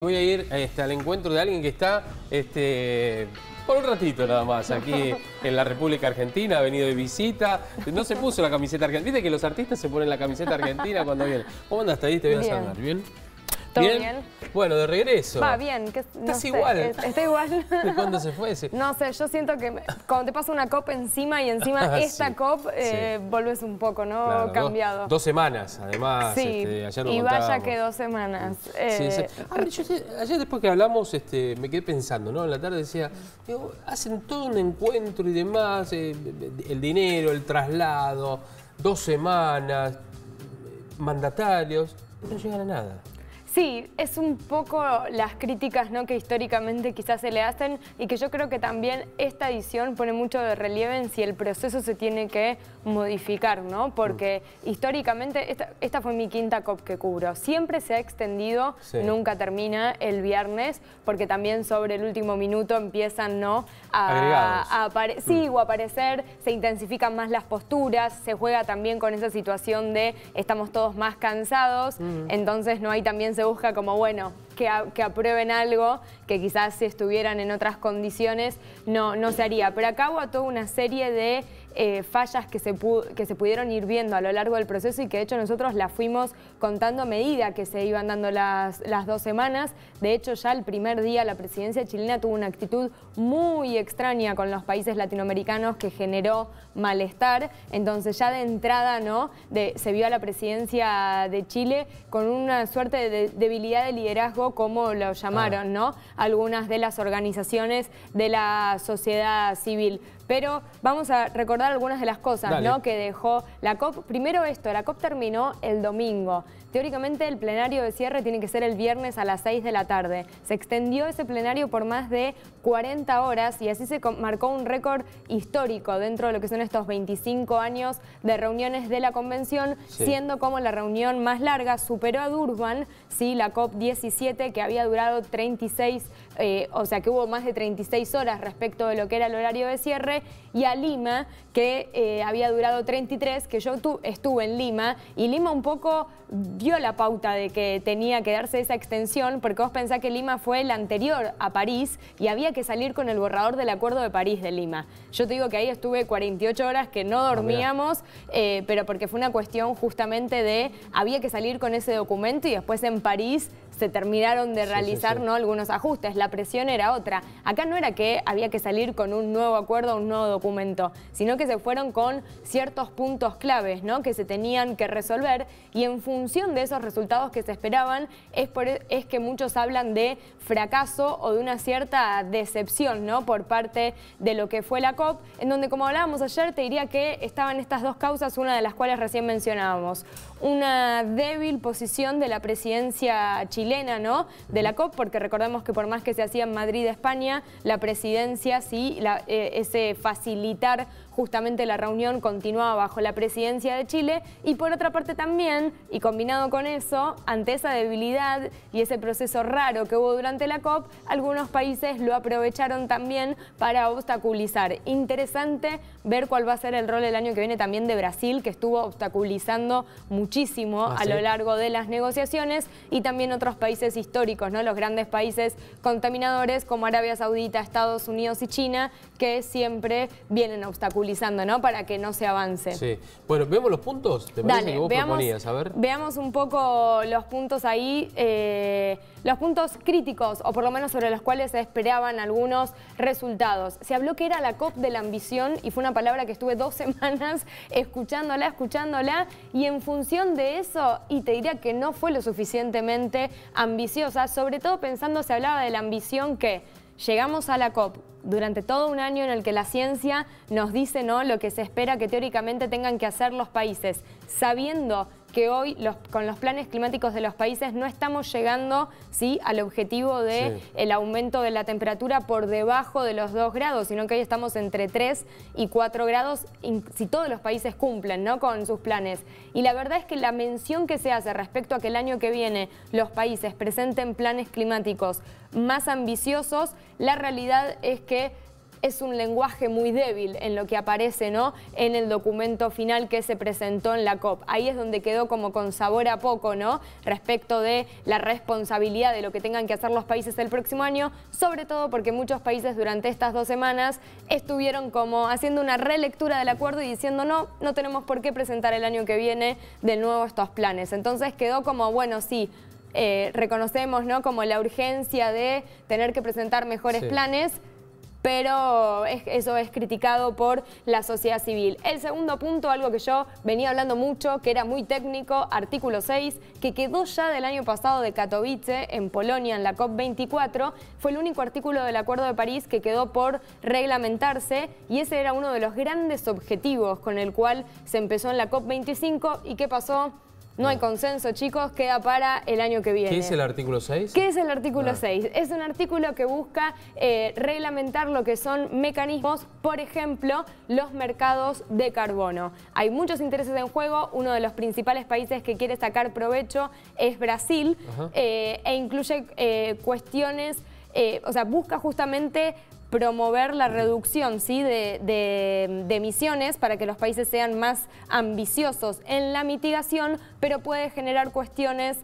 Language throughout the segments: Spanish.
Voy a ir al encuentro de alguien que está por un ratito nada más aquí en la República Argentina, ha venido de visita, no se puso la camiseta argentina, viste que los artistas se ponen la camiseta argentina cuando vienen. ¿Cómo andas ahí? Te voy a saludar, ¿bien? ¿Todo bien? Bueno, de regreso. Va bien. Estás igual. Está igual. ¿De cuándo se fue ese? No sé, yo siento que cuando te pasa una COP encima y encima esta sí, COP, sí. volvés un poco, ¿no? Claro, cambiado. Dos semanas, además. Sí, ayer lo y contábamos. vaya que 2 semanas. Sí, sí. A ver, ayer después que hablamos me quedé pensando, ¿no? En la tarde decía, digo, hacen todo un encuentro y demás, el dinero, el traslado, 2 semanas, mandatarios, no llegan a nada. Sí, es un poco las críticas, ¿no?, que históricamente quizás se le hacen y que yo creo que también esta edición pone mucho de relieve en si el proceso se tiene que modificar, ¿no? Porque históricamente, esta fue mi 5ª COP que cubro. Siempre se ha extendido, sí. Nunca termina el viernes, porque también sobre el último minuto empiezan, ¿no?, a aparecer, se intensifican más las posturas, se juega también con esa situación de estamos todos más cansados, entonces no hay también se busca como, bueno, que aprueben algo que quizás si estuvieran en otras condiciones no se haría. Pero acá hubo toda una serie de fallas que se pudieron ir viendo a lo largo del proceso y que de hecho nosotros las fuimos contando a medida que se iban dando las 2 semanas. De hecho, ya el primer día la presidencia chilena tuvo una actitud muy extraña con los países latinoamericanos que generó malestar. Entonces ya de entrada, ¿no?, se vio a la presidencia de Chile con una suerte de debilidad de liderazgo, como lo llamaron, ¿no?, algunas de las organizaciones de la sociedad civil. Pero vamos a recordar algunas de las cosas, ¿no?, que dejó la COP. Primero la COP terminó el domingo. Teóricamente el plenario de cierre tiene que ser el viernes a las 6 de la tarde. Se extendió ese plenario por más de 40 horas y así se marcó un récord histórico dentro de lo que son estos 25 años de reuniones de la convención, siendo como la reunión más larga. Superó a Durban, ¿sí?, la COP 17, que había durado 36, o sea que hubo más de 36 horas respecto de lo que era el horario de cierre, y a Lima, que había durado 33, que yo estuve en Lima, y Lima un poco dio la pauta de que tenía que darse esa extensión, porque vos pensás que Lima fue el anterior a París y había que salir con el borrador del Acuerdo de París de Lima. Yo te digo que ahí estuve 48 horas que no dormíamos, pero porque fue una cuestión justamente de había que salir con ese documento y después en París se terminaron de realizar ¿no?, algunos ajustes. La presión era otra. Acá no era que había que salir con un nuevo acuerdo, un nuevo documento, sino que se fueron con ciertos puntos claves, ¿no?, que se tenían que resolver, y en función de esos resultados que se esperaban es que muchos hablan de fracaso o de una cierta decepción, ¿no?, por parte de lo que fue la COP, en donde, como hablábamos ayer, te diría que estaban estas 2 causas, una de las cuales recién mencionábamos. Una débil posición de la presidencia chilena, ¿no?, de la COP, porque recordemos que por más que se hacía en Madrid, España, la presidencia, ese facilitar justamente la reunión continuaba bajo la presidencia de Chile, y por otra parte también, y combinado con eso, ante esa debilidad y ese proceso raro que hubo durante la COP, algunos países lo aprovecharon también para obstaculizar. Interesante ver cuál va a ser el rol el año que viene también de Brasil, que estuvo obstaculizando muchísimo a lo largo de las negociaciones, y también otros países históricos, ¿no?, los grandes países contaminadores como Arabia Saudita, Estados Unidos y China, que siempre vienen obstaculizando, ¿no?, para que no se avance. Sí. Bueno, ¿vemos los puntos? ¿Te parece que vos proponías? A ver. Veamos un poco los puntos ahí, los puntos críticos, o por lo menos sobre los cuales se esperaban algunos resultados. Se habló que era la COP de la ambición, y fue una palabra que estuve 2 semanas escuchándola, y en función de eso, y te diría que no fue lo suficientemente ambiciosa, sobre todo pensando, se hablaba de la ambición que llegamos a la COP durante todo un año en el que la ciencia nos dice, ¿no?, lo que se espera que teóricamente tengan que hacer los países, sabiendo que hoy con los planes climáticos de los países no estamos llegando, ¿sí?, al objetivo de el aumento de la temperatura por debajo de los 2 grados, sino que hoy estamos entre 3 y 4 grados si todos los países cumplen, ¿no?, con sus planes. Y la verdad es que la mención que se hace respecto a que el año que viene los países presenten planes climáticos más ambiciosos, la realidad es que es un lenguaje muy débil en lo que aparece, ¿no?, en el documento final que se presentó en la COP. Ahí es donde quedó como con sabor a poco, ¿no?, respecto de la responsabilidad de lo que tengan que hacer los países el próximo año, sobre todo porque muchos países durante estas 2 semanas estuvieron como haciendo una relectura del acuerdo y diciendo no tenemos por qué presentar el año que viene de nuevo estos planes. Entonces quedó como, bueno, sí, reconocemos, ¿no?, como la urgencia de tener que presentar mejores planes, pero eso es criticado por la sociedad civil. El segundo punto, algo que yo venía hablando mucho, que era muy técnico, artículo 6, que quedó ya del año pasado de Katowice, en Polonia, en la COP24, fue el único artículo del Acuerdo de París que quedó por reglamentarse, y ese era uno de los grandes objetivos con el cual se empezó en la COP25. ¿Y qué pasó? No hay consenso, chicos, queda para el año que viene. ¿Qué es el artículo 6? ¿Qué es el artículo 6? Es un artículo que busca reglamentar lo que son mecanismos, por ejemplo, los mercados de carbono. Hay muchos intereses en juego. Uno de los principales países que quiere sacar provecho es Brasil, e incluye cuestiones, o sea, busca justamente promover la reducción, ¿sí?, de emisiones para que los países sean más ambiciosos en la mitigación, pero puede generar cuestiones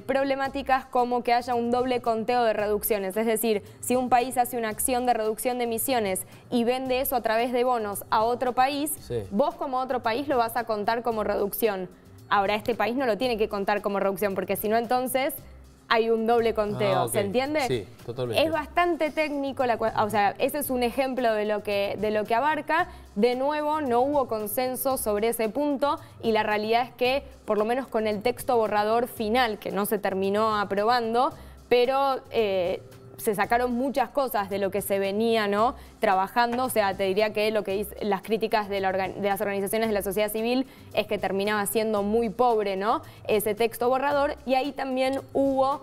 problemáticas como que haya un doble conteo de reducciones. Es decir, si un país hace una acción de reducción de emisiones y vende eso a través de bonos a otro país, vos como otro país lo vas a contar como reducción. Ahora, este país no lo tiene que contar como reducción, porque si no, entonces hay un doble conteo, ¿se entiende? Sí, totalmente. Es bastante técnico, o sea, ese es un ejemplo de lo que abarca. De nuevo, no hubo consenso sobre ese punto, y la realidad es que, por lo menos con el texto borrador final, que no se terminó aprobando, pero se sacaron muchas cosas de lo que se venía, ¿no?, trabajando. O sea, te diría que lo que dice, las críticas de las organizaciones de la sociedad civil es que terminaba siendo muy pobre, ¿no?, ese texto borrador. Y ahí también hubo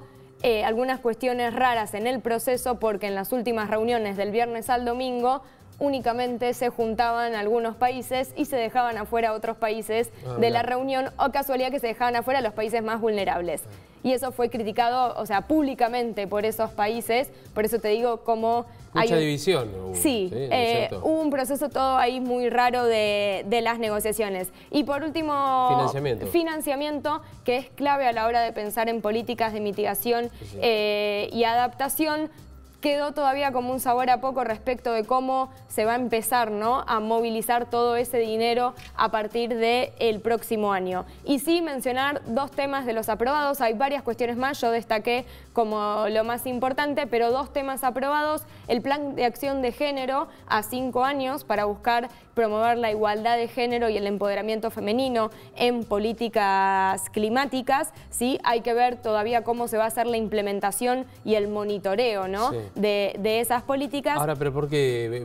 algunas cuestiones raras en el proceso, porque en las últimas reuniones del viernes al domingo únicamente se juntaban algunos países y se dejaban afuera otros países de la reunión, o casualidad que se dejaban afuera los países más vulnerables. Y eso fue criticado, o sea, públicamente por esos países. Por eso te digo, como mucha división. Sí, hubo un proceso todo ahí muy raro de las negociaciones. Y por último, financiamiento, que es clave a la hora de pensar en políticas de mitigación y adaptación. Quedó todavía como un sabor a poco respecto de cómo se va a empezar, ¿no?, a movilizar todo ese dinero a partir del próximo año. Y sí, mencionar 2 temas de los aprobados. Hay varias cuestiones más, yo destaqué como lo más importante, pero 2 temas aprobados. El plan de acción de género a 5 años para buscar promover la igualdad de género y el empoderamiento femenino en políticas climáticas. Sí, hay que ver todavía cómo se va a hacer la implementación y el monitoreo, ¿no?, de esas políticas. Ahora, pero ¿por qué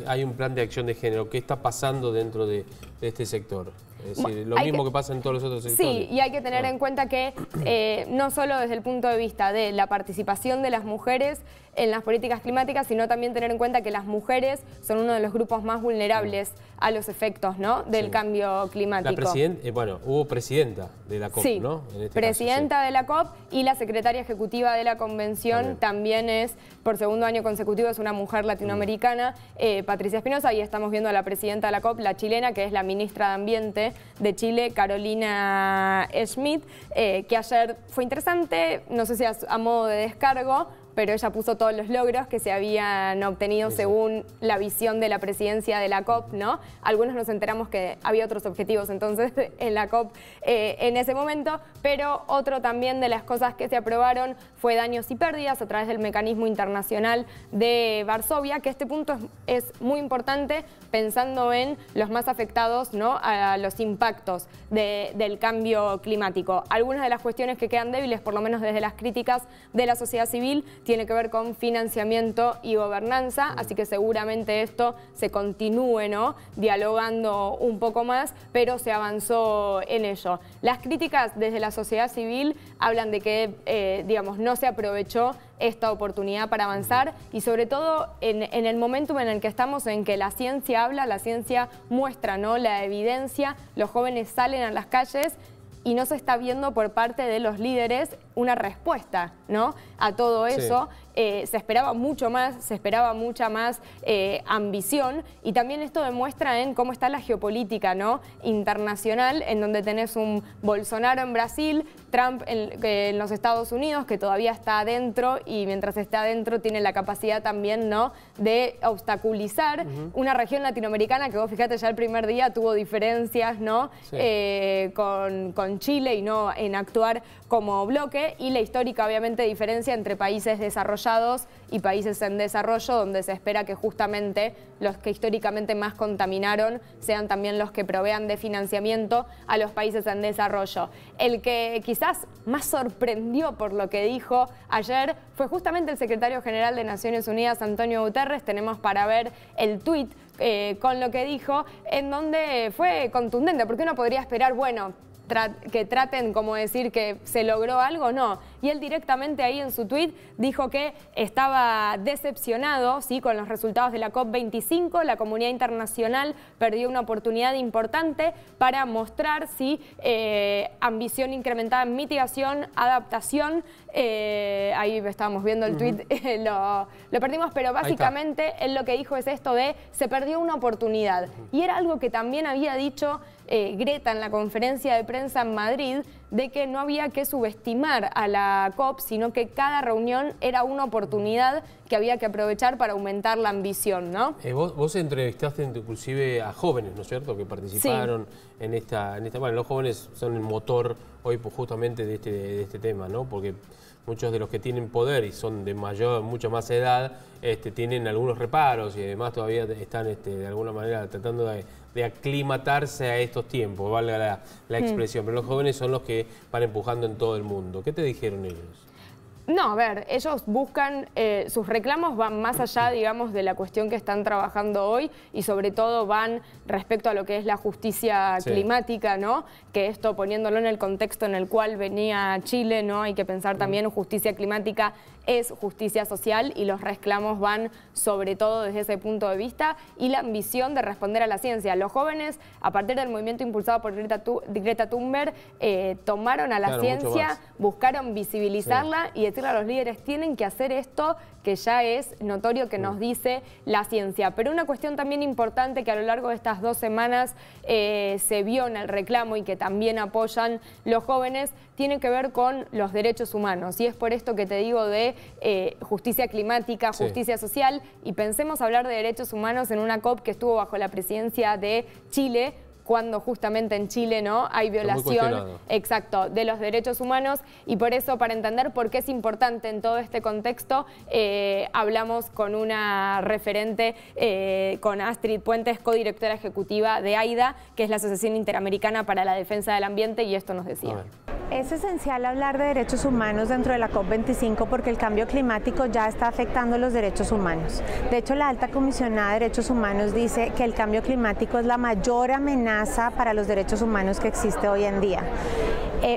hay un plan de acción de género? ¿Qué está pasando dentro de este sector? Es decir, lo mismo que pasa en todos los otros sectores. Sí, y hay que tener en cuenta que no solo desde el punto de vista de la participación de las mujeres en las políticas climáticas, sino también tener en cuenta que las mujeres son uno de los grupos más vulnerables a los efectos, ¿no?, del cambio climático. Bueno, hubo presidenta de la COP, ¿no? En este presidenta de la COP, y la secretaria ejecutiva de la convención también es, por segundo año consecutivo, es una mujer latinoamericana, Patricia Espinosa, y estamos viendo a la presidenta de la COP, la chilena, que es la ministra de Ambiente de Chile, Carolina Schmidt, que ayer fue interesante, no sé si a modo de descargo, pero ella puso todos los logros que se habían obtenido según la visión de la presidencia de la COP, ¿no? Algunos nos enteramos que había otros objetivos entonces en la COP en ese momento, pero otro también de las cosas que se aprobaron fue daños y pérdidas a través del mecanismo internacional de Varsovia, que este punto es muy importante pensando en los más afectados, ¿no?, a los impactos del cambio climático. Algunas de las cuestiones que quedan débiles, por lo menos desde las críticas de la sociedad civil, tiene que ver con financiamiento y gobernanza, así que seguramente esto se continúe, ¿no?, dialogando un poco más, pero se avanzó en ello. Las críticas desde la sociedad civil hablan de que, digamos, no se aprovechó esta oportunidad para avanzar, y sobre todo en el momentum en el que estamos, en que la ciencia habla, la ciencia muestra, ¿no?, la evidencia, los jóvenes salen a las calles y no se está viendo por parte de los líderes una respuesta, ¿no?, a todo eso. Se esperaba mucho más, se esperaba mucha más ambición, y también esto demuestra en cómo está la geopolítica, ¿no?, internacional, en donde tenés un Bolsonaro en Brasil, Trump en los Estados Unidos, que todavía está adentro, y mientras está adentro tiene la capacidad también, ¿no?, de obstaculizar una región latinoamericana que vos fíjate ya el primer día tuvo diferencias, ¿no?, con Chile, y no en actuar como bloque, y la histórica obviamente diferencia entre países desarrollados y países en desarrollo, donde se espera que justamente los que históricamente más contaminaron sean también los que provean de financiamiento a los países en desarrollo. El que quizás más sorprendió por lo que dijo ayer fue justamente el secretario general de Naciones Unidas, Antonio Guterres. Tenemos para ver el tuit con lo que dijo, en donde fue contundente, porque uno podría esperar, bueno, que traten como decir que se logró algo, no. Y él directamente ahí en su tuit dijo que estaba decepcionado, ¿sí?, con los resultados de la COP25. La comunidad internacional perdió una oportunidad importante para mostrar, ¿sí?, ambición incrementada en mitigación, adaptación. Ahí estábamos viendo el tuit, lo perdimos, pero básicamente él lo que dijo es esto de se perdió una oportunidad. Y era algo que también había dicho Greta en la conferencia de prensa en Madrid, de que no había que subestimar a la COP, sino que cada reunión era una oportunidad que había que aprovechar para aumentar la ambición, ¿no? Vos entrevistaste inclusive a jóvenes, ¿no es cierto?, que participaron en esta... Bueno, los jóvenes son el motor hoy justamente de este tema, ¿no? Porque muchos de los que tienen poder y son de mucha más edad, tienen algunos reparos, y además todavía están de alguna manera tratando de aclimatarse a estos tiempos, valga la expresión. Pero los jóvenes son los que van empujando en todo el mundo. ¿Qué te dijeron ellos? No, a ver, ellos buscan, sus reclamos van más allá, digamos, de la cuestión que están trabajando hoy, y sobre todo van respecto a lo que es la justicia climática, ¿no? Que esto, poniéndolo en el contexto en el cual venía Chile, ¿no?, hay que pensar también justicia climática es justicia social, y los reclamos van sobre todo desde ese punto de vista, y la ambición de responder a la ciencia. Los jóvenes, a partir del movimiento impulsado por Greta Thunberg, tomaron a la ciencia, buscaron visibilizarla y decirle a los líderes, tienen que hacer esto que ya es notorio que nos dice la ciencia. Pero una cuestión también importante que a lo largo de estas 2 semanas se vio en el reclamo, y que también apoyan los jóvenes, tiene que ver con los derechos humanos. Y es por esto que te digo de justicia climática, justicia social, y pensemos hablar de derechos humanos en una COP que estuvo bajo la presidencia de Chile, cuando justamente en Chile, ¿no?, hay violación, exacto, de los derechos humanos. Y por eso, para entender por qué es importante en todo este contexto, hablamos con una referente, con Astrid Puentes, codirectora ejecutiva de AIDA, que es la Asociación Interamericana para la Defensa del Ambiente, y esto nos decía. Es esencial hablar de derechos humanos dentro de la COP25 porque el cambio climático ya está afectando los derechos humanos. De hecho, la alta comisionada de derechos humanos dice que el cambio climático es la mayor amenaza para los derechos humanos que existe hoy en día.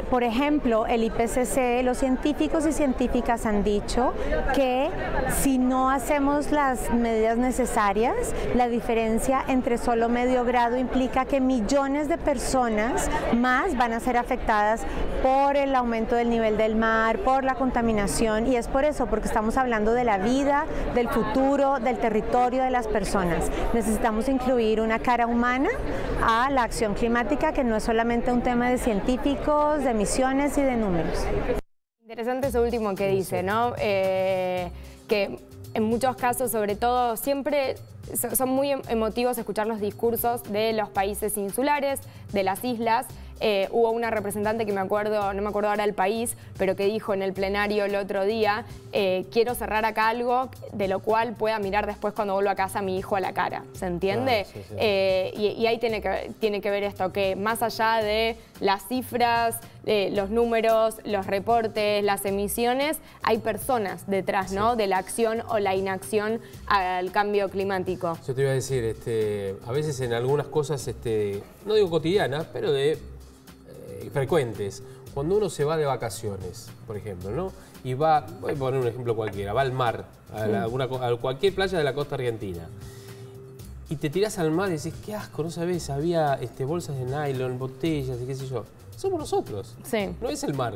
Por ejemplo, el IPCC, los científicos y científicas han dicho que si no hacemos las medidas necesarias, la diferencia entre solo medio grado implica que millones de personas más van a ser afectadas por el aumento del nivel del mar, por la contaminación, y es por eso, porque estamos hablando de la vida, del futuro, del territorio de las personas. Necesitamos incluir una cara humana a la acción climática, que no es solamente un tema de científicos, de emisiones y de números. Interesante eso último que dice, ¿no? Que en muchos casos, sobre todo, siempre son muy emotivos escuchar los discursos de los países insulares, de las islas. Hubo una representante que no me acuerdo ahora el país, pero que dijo en el plenario el otro día, quiero cerrar acá algo de lo cual pueda mirar después cuando vuelva a casa a mi hijo a la cara, ¿se entiende? Claro, Y ahí tiene que ver esto, que más allá de las cifras, los números, los reportes, las emisiones, hay personas detrás, ¿no?, de la acción o la inacción al cambio climático. Yo te iba a decir, a veces en algunas cosas, no digo cotidianas, pero frecuentes. Cuando uno se va de vacaciones, por ejemplo, ¿no?, y va, voy a poner un ejemplo cualquiera, va al mar, a cualquier playa de la costa argentina, y te tirás al mar y decís, qué asco, no sabés, había bolsas de nylon, botellas y qué sé yo. Somos nosotros, no es el mar.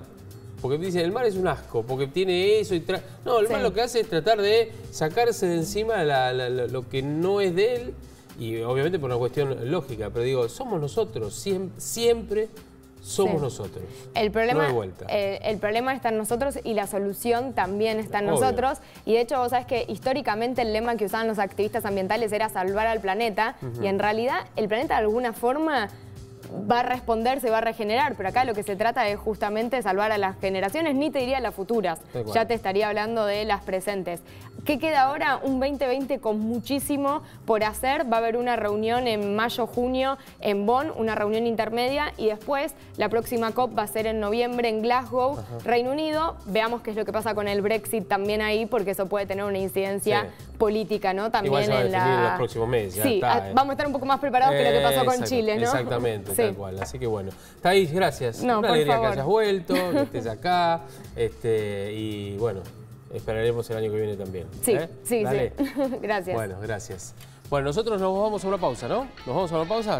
Porque dicen, el mar es un asco, porque tiene eso y no, el mar lo que hace es tratar de sacarse de encima lo que no es de él, y obviamente por una cuestión lógica, pero digo, somos nosotros, siempre somos nosotros. El problema, no hay vuelta. El problema está en nosotros y la solución también está en nosotros. Y de hecho, vos sabés que históricamente el lema que usaban los activistas ambientales era salvar al planeta, y en realidad el planeta de alguna forma va a responder, se va a regenerar, pero acá lo que se trata es justamente salvar a las generaciones, ni te diría las futuras, ya te estaría hablando de las presentes. ¿Qué queda ahora? Un 2020 con muchísimo por hacer. Va a haber una reunión en mayo-junio en Bonn, una reunión intermedia, y después la próxima COP va a ser en noviembre en Glasgow, Reino Unido. Veamos qué es lo que pasa con el Brexit también ahí, porque eso puede tener una incidencia política, ¿no? También igual se va a definir en los próximos meses. Sí, vamos a estar un poco más preparados que lo que pasó con Chile, ¿no? Exactamente, tal cual. Así que bueno. Thaís, gracias. No, una por alegría favor. que hayas vuelto, que estés acá. Y bueno, esperaremos el año que viene también. Sí, sí, Dale. sí. Gracias. Bueno, gracias. Bueno, nosotros nos vamos a una pausa, ¿no? Nos vamos a una pausa.